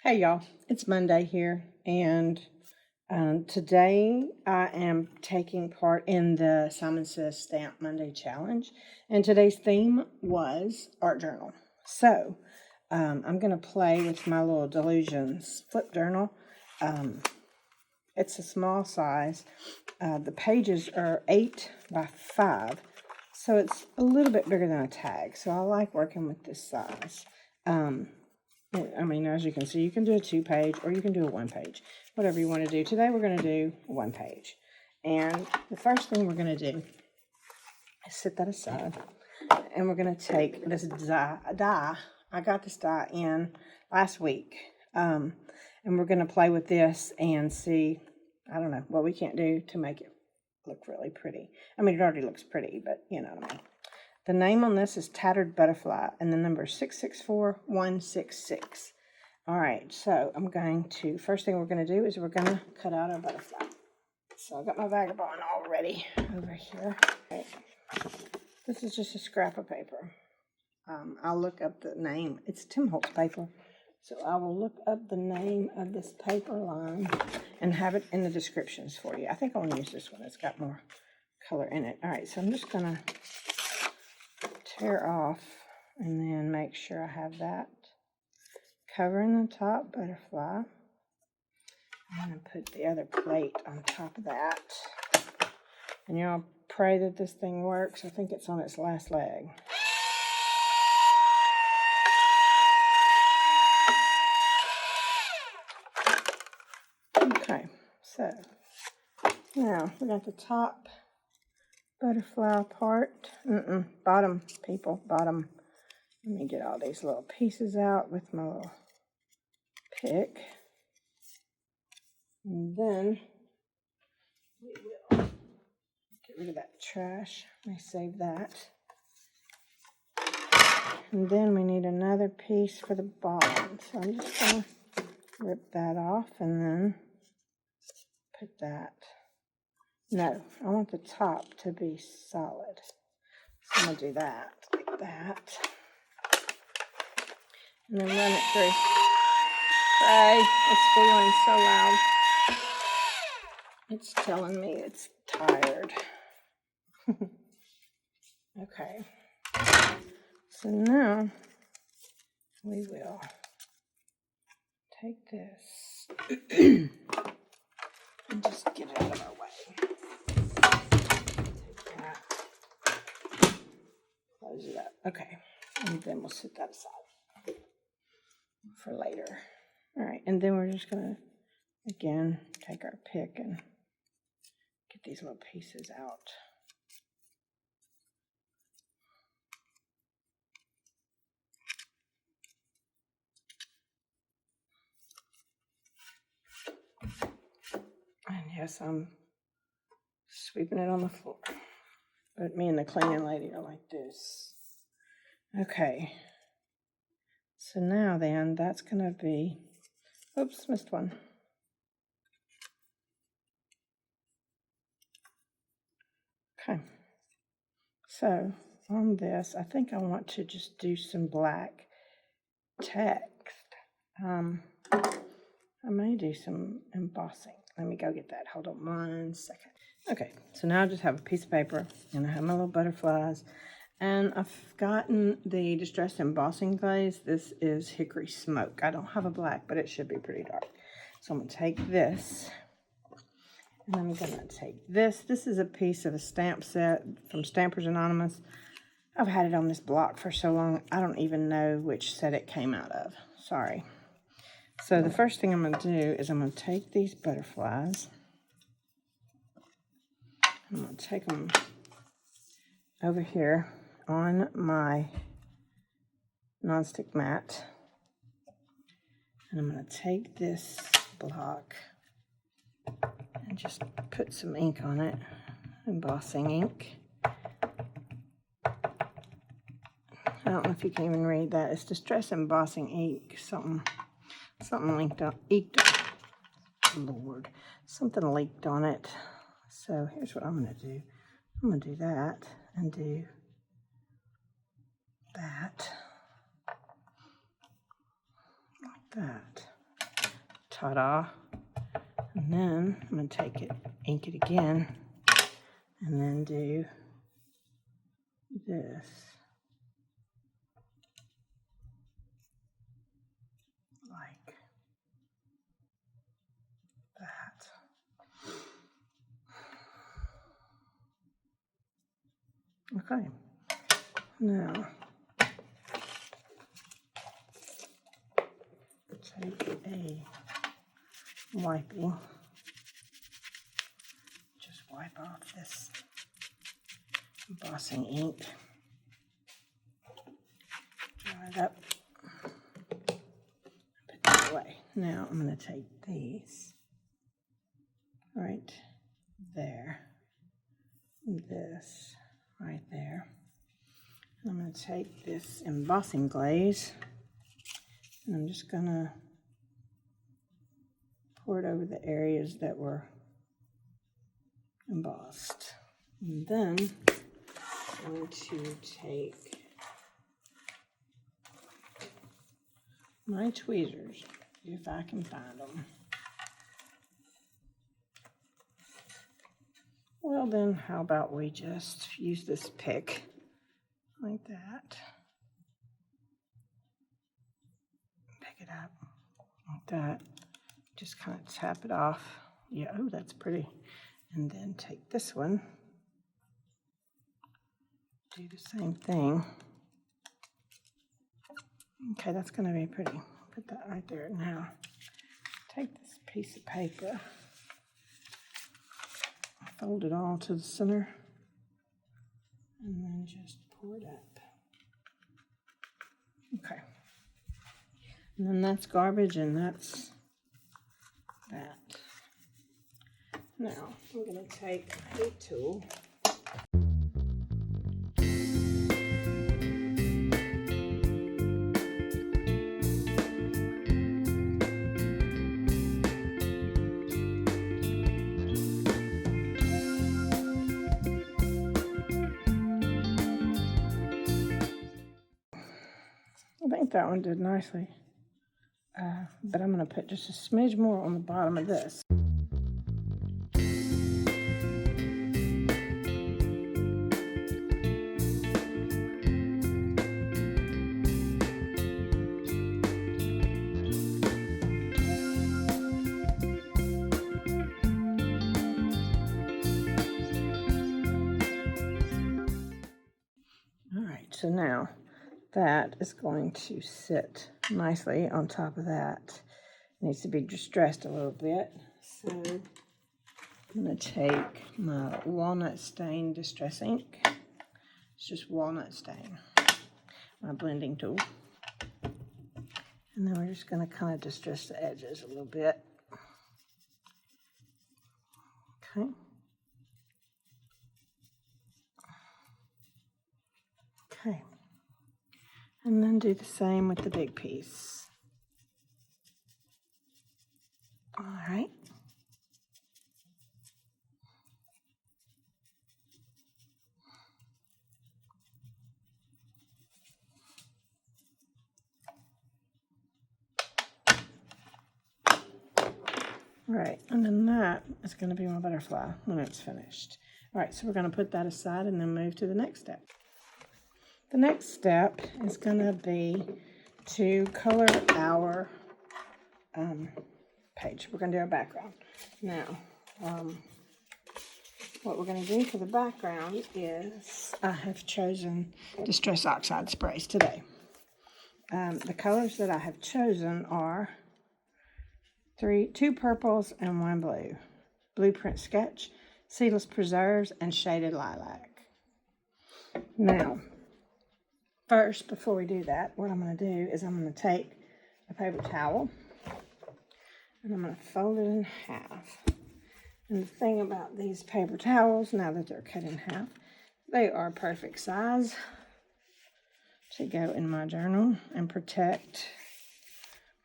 Hey y'all, it's Monday here, and today I am taking part in the Simon Says Stamp Monday Challenge, and today's theme was art journal. So I'm going to play with my little Dylusions flip journal. It's a small size. The pages are 8 by 5, so it's a little bit bigger than a tag, so I like working with this size. I mean, as you can see, you can do a 2-page or you can do a 1-page, whatever you want to do. Today we're going to do 1-page. And the first thing we're going to do is set that aside. And we're going to take this die. I got this die in last week. And we're going to play with this and see, I don't know, what we can't do to make it look really pretty. I mean, it already looks pretty, but you know what I mean. The name on this is Tattered Butterfly, and the number is 664166. All right, so I'm going to, first thing we're going to do is we're going to cut out our butterfly. So I got my vagabond all ready over here. Okay. This is just a scrap of paper. I'll look up the name. It's Tim Holtz paper. So I will look up the name of this paper line and have it in the descriptions for you. I think I want to use this one. It's got more color in it. All right, so I'm just going to tear off and then make sure I have that covering the top butterfly. I'm going to put the other plate on top of that. And y'all pray that this thing works. I think it's on its last leg. Okay, so now we got the top butterfly part. Bottom, people, bottom. Let me get all these little pieces out with my little pick. And then we will get rid of that trash. Let me save that. And then we need another piece for the bottom. So I'm just going to rip that off and then put that. No, I want the top to be solid. So I'm going to do that, like that. And then run it through. Pray, it's squealing so loud. It's telling me it's tired. Okay. So now we will take this and just get it out of our way. Close it up. Okay, and then we'll set that aside for later. All right, and then we're just gonna again take our pick and get these little pieces out. And yes, I'm sweeping it on the floor. But me and the cleaning lady are like this. Okay. So now then, that's going to be, oops, missed one. Okay. So on this, I think I want to just do some black text. I may do some embossing. Let me go get that. Hold on 1 second. Okay, so now I just have a piece of paper, and I have my little butterflies, and I've gotten the Distress Embossing Glaze. This is Hickory Smoke. I don't have a black, but it should be pretty dark. So I'm going to take this, and I'm going to take this. This is a piece of a stamp set from Stampers Anonymous. I've had it on this block for so long, I don't even know which set it came out of. Sorry. So the first thing I'm going to do is I'm going to take these butterflies. I'm going to take them over here on my nonstick mat. And I'm going to take this block and just put some ink on it, embossing ink. I don't know if you can even read that. It's Distress Embossing ink. Something leaked on, Lord, something leaked on it. So here's what I'm going to do. I'm going to do that and do that, like that. Ta-da. And then I'm going to take it, ink it again, and then do this. Like that. Okay. Now, take a wipey. Just wipe off this embossing ink. Dry it up. Put that away. Now I'm going to take these right there. This right there. And I'm going to take this embossing glaze and I'm just going to pour it over the areas that were embossed. And then I'm going to take my tweezers, if I can find them. Well then, how about we just use this pick like that. Pick it up like that. Just kind of tap it off. Yeah, oh, that's pretty. And then take this one. Do the same thing. Okay, that's going to be pretty. Put that right there. Now, take this piece of paper. Fold it all to the center. And then just pour it up. Okay. And then that's garbage and that's that. Now, we're going to take a tool. I think that one did nicely, but I'm going to put just a smidge more on the bottom of this. All right, so now that is going to sit nicely on top of that. It needs to be distressed a little bit. So I'm going to take my Walnut Stain Distress Ink. It's just Walnut Stain, my blending tool. And then we're just going to kind of distress the edges a little bit. Okay. Okay. And then do the same with the big piece. All right. All right, and then that is going to be my butterfly when it's finished. All right, so we're going to put that aside and then move to the next step. The next step is going to be to color our page. We're going to do a background. Now, what we're going to do for the background is I have chosen Distress Oxide sprays today. The colors that I have chosen are two purples and one blue. Blueprint Sketch, Seedless Preserves, and Shaded Lilac. Now, first, before we do that, what I'm going to do is I'm going to take a paper towel and I'm going to fold it in half. And the thing about these paper towels, now that they're cut in half, they are perfect size to go in my journal and protect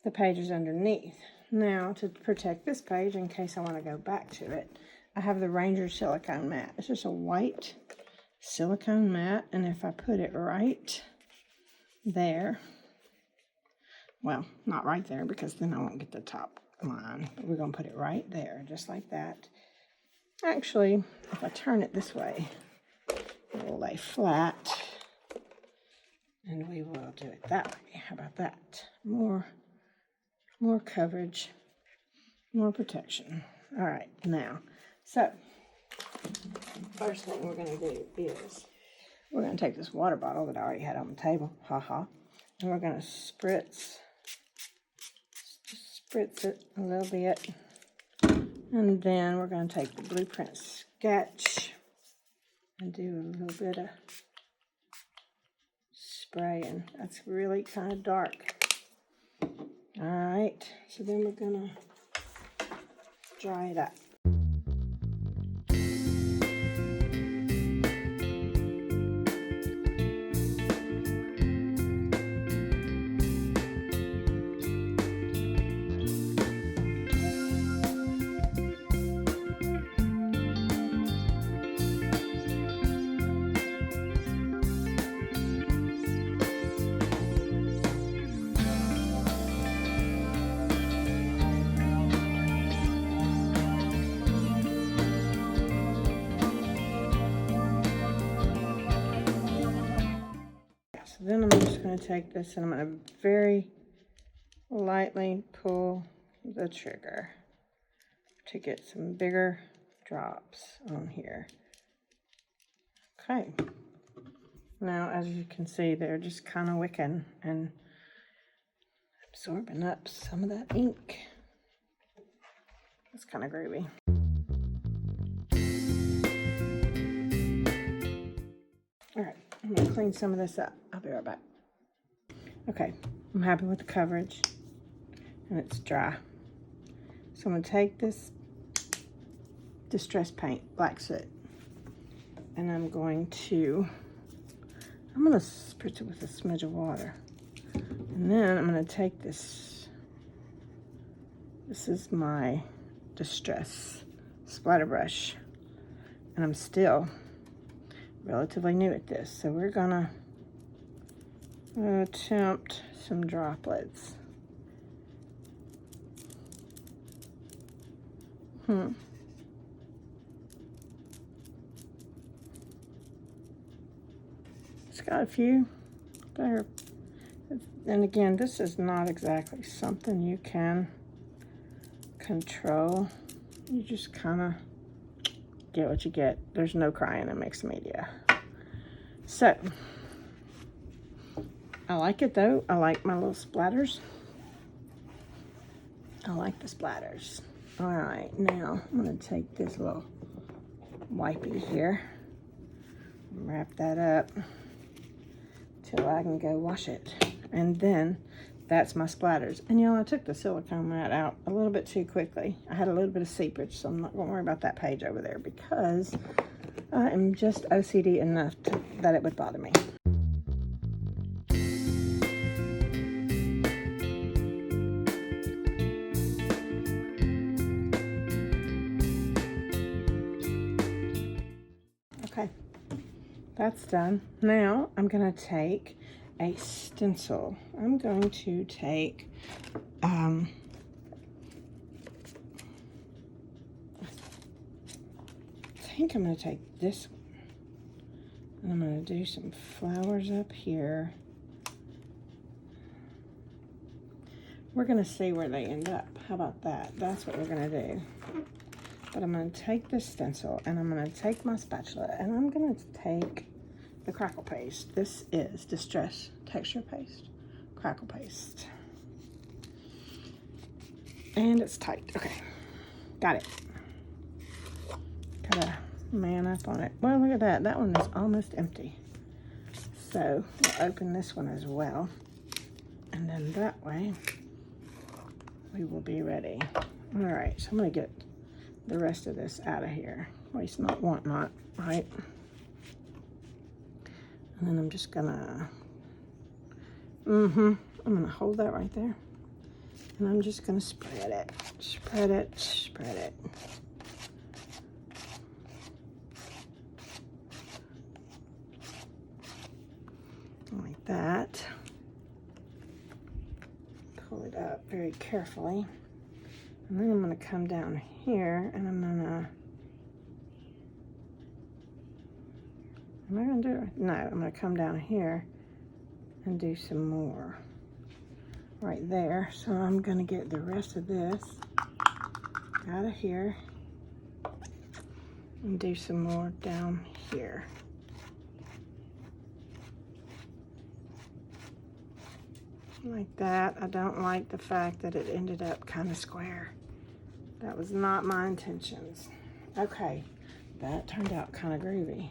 the pages underneath. Now, to protect this page, in case I want to go back to it, I have the Ranger Silicone Mat. It's just a white silicone mat, and if I put it right there, Well, not right there because then I won't get the top line. But we're going to put it right there, just like that. Actually, if I turn it this way, it will lay flat. And we will do it that way. How about that? More coverage, more protection. All right, now, so first thing we're going to do is we're going to take this water bottle that I already had on the table, and we're going to spritz it a little bit, and then we're going to take the blueprint sketch and do a little bit of spraying. That's really kind of dark. All right, so then we're going to dry it up. Then I'm just going to take this and I'm going to very lightly pull the trigger to get some bigger drops on here. Okay. Now, as you can see, they're just kind of wicking and absorbing up some of that ink. It's kind of groovy. All right, I'm going to clean some of this up. I'll be right back. Okay, I'm happy with the coverage, and it's dry. So I'm going to take this Distress Paint, Black Soot, and I'm going to spritz it with a smidge of water. And then I'm going to take this is my Distress splatter brush, and I'm still relatively new at this, so we're gonna attempt some droplets. It's got a few there, and again, this is not exactly something you can control. You just kind of get what you get. There's no crying in mixed media. So, I like it though. I like my little splatters. I like the splatters. All right, now I'm going to take this little wipey here, wrap that up till I can go wash it. And then that's my splatters. And you know, I took the silicone mat out a little bit too quickly. I had a little bit of seepage, so I'm not going to worry about that page over there because I am just OCD enough that it would bother me. Okay, that's done. Now I'm going to take a stencil. I'm going to take I think I'm going to take this one, and I'm going to do some flowers up here. We're going to see where they end up. How about that? That's what we're going to do. But I'm going to take this stencil, and I'm going to take my spatula, and I'm going to take the Crackle paste. This is Distress Texture Paste, Crackle paste. And it's tight. Okay, got it. Gotta man up on it. Well, look at that. That one is almost empty. So we'll open this one as well. And then that way we will be ready. All right, so I'm gonna get the rest of this out of here. Waste not, want not, right? And then I'm just gonna, I'm gonna hold that right there. And I'm just gonna spread it, spread it, spread it. Like that. pull it up very carefully. And then I'm going to come down here and I'm going to, am I going to do it? No, I'm going to come down here and do some more right there. So I'm going to get the rest of this out of here and do some more down here. Like that. I don't like the fact that it ended up kind of square. That was not my intentions. Okay, that turned out kind of groovy.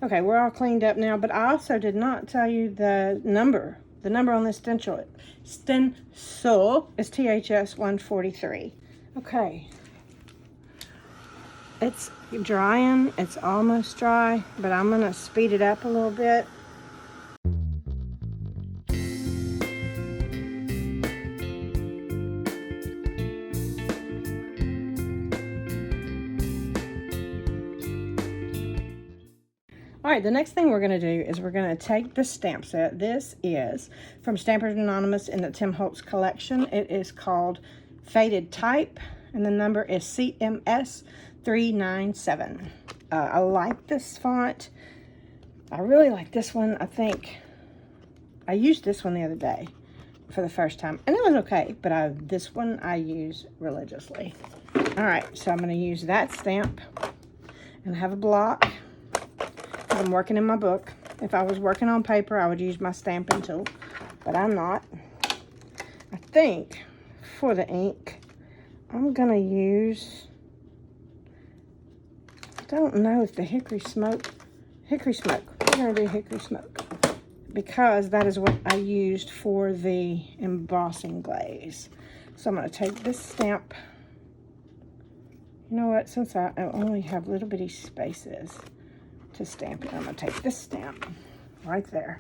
Okay, we're all cleaned up now, but I also did not tell you the number. The number on this stencil is THS 143. Okay. It's drying, it's almost dry, but I'm gonna speed it up a little bit. All right, the next thing we're going to do is we're going to take the stamp set. This is from Stampers Anonymous in the Tim Holtz collection. It is called Faded Type, and the number is CMS 397. I like this font. I really like this one. I think I used this one the other day for the first time, and it was okay, but this one I use religiously. All right, so I'm going to use that stamp and have a block. I'm working in my book. If I was working on paper, I would use my stamping tool, but I'm not. I think for the ink, I'm gonna use, I don't know if the Hickory Smoke. We're gonna do Hickory Smoke because that is what I used for the embossing glaze. So I'm gonna take this stamp. You know what, since I only have little bitty spaces to stamp it, I'm gonna take this stamp right there,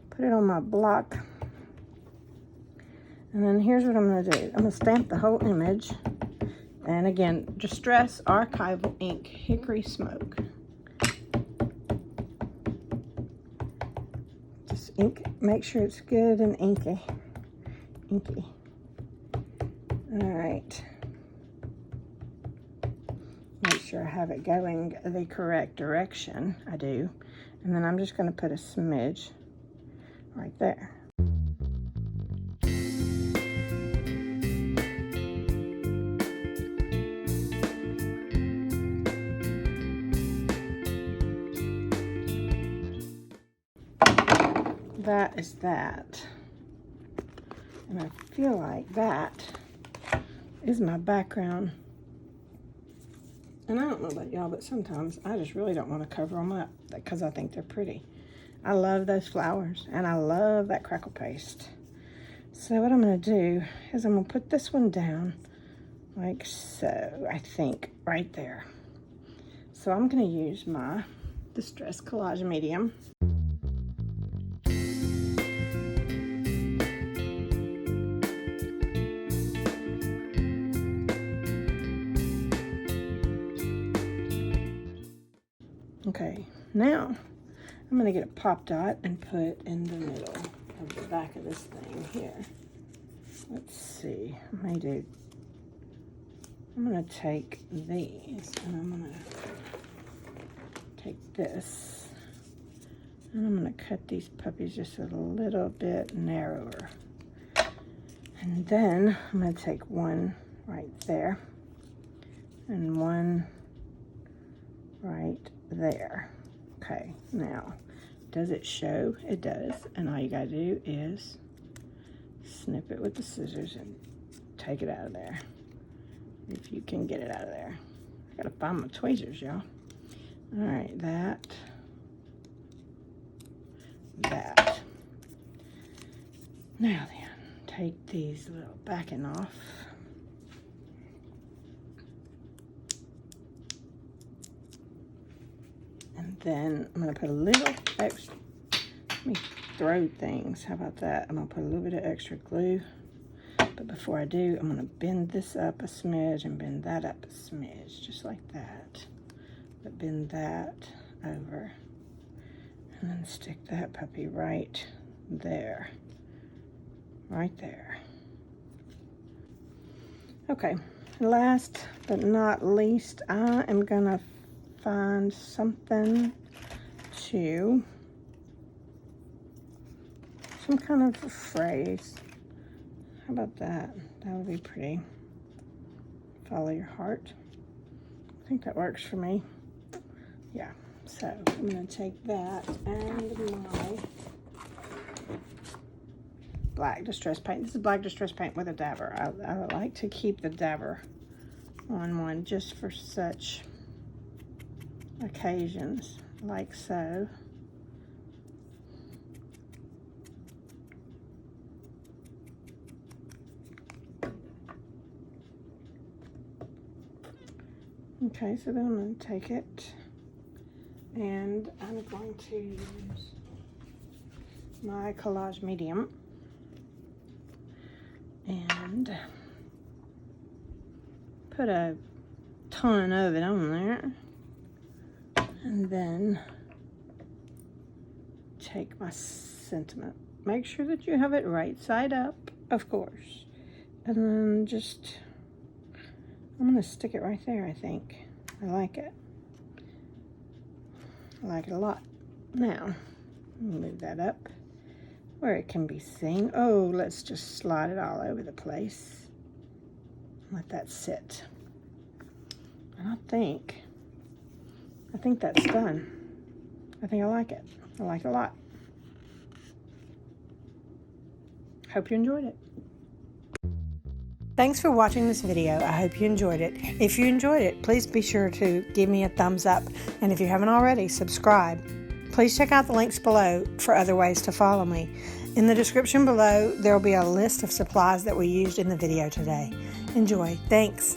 put it on my block, and then here's what I'm gonna do. I'm gonna stamp the whole image, and again, Distress Archival ink, Hickory Smoke. Just ink, make sure it's good and inky. All right. Make sure I have it going the correct direction. I do. And then I'm just going to put a smidge right there. That is that. And I feel like that is my background. And I don't know about y'all, but sometimes I just really don't want to cover them up because I think they're pretty. I love those flowers, and I love that crackle paste. So what I'm going to do is I'm going to put this one down like so, I think, right there. So I'm going to use my Distress Collage Medium. Okay, now I'm going to get a pop dot and put in the middle of the back of this thing here. Let's see, I'm going to take these and I'm going to take this and I'm going to cut these puppies just a little bit narrower. And then I'm going to take one right there and one right there. Okay, now, does it show? It does. And all you gotta do is snip it with the scissors and take it out of there. If you can get it out of there. I gotta find my tweezers, y'all. All right, that. Now then, take these little backing off. And then I'm going to put a little extra, let me throw things, how about that? I'm going to put a little bit of extra glue. But before I do, I'm going to bend this up a smidge and bend that up a smidge, just like that. But bend that over. And then stick that puppy right there. Right there. Okay, last but not least, I am gonna find something to, some kind of a phrase. How about that? That would be pretty. Follow your heart. I think that works for me. Yeah, so I'm gonna take that and my black distress paint. This is black distress paint with a dabber. I like to keep the dabber on one just for such occasions, like so. Okay, so then I'm going to take it and I'm going to use my collage medium and put a ton of it on there, and then take my sentiment. Make sure that you have it right side up, of course, and then just, I'm going to stick it right there, I think. I like it. I like it a lot. Now, move that up where it can be seen. Oh, let's just slide it all over the place. Let that sit. And I think that's done. I think I like it. I like it a lot. Hope you enjoyed it. Thanks for watching this video. I hope you enjoyed it. If you enjoyed it, please be sure to give me a thumbs up. And if you haven't already, subscribe. Please check out the links below for other ways to follow me. In the description below, there will be a list of supplies that we used in the video today. Enjoy. Thanks.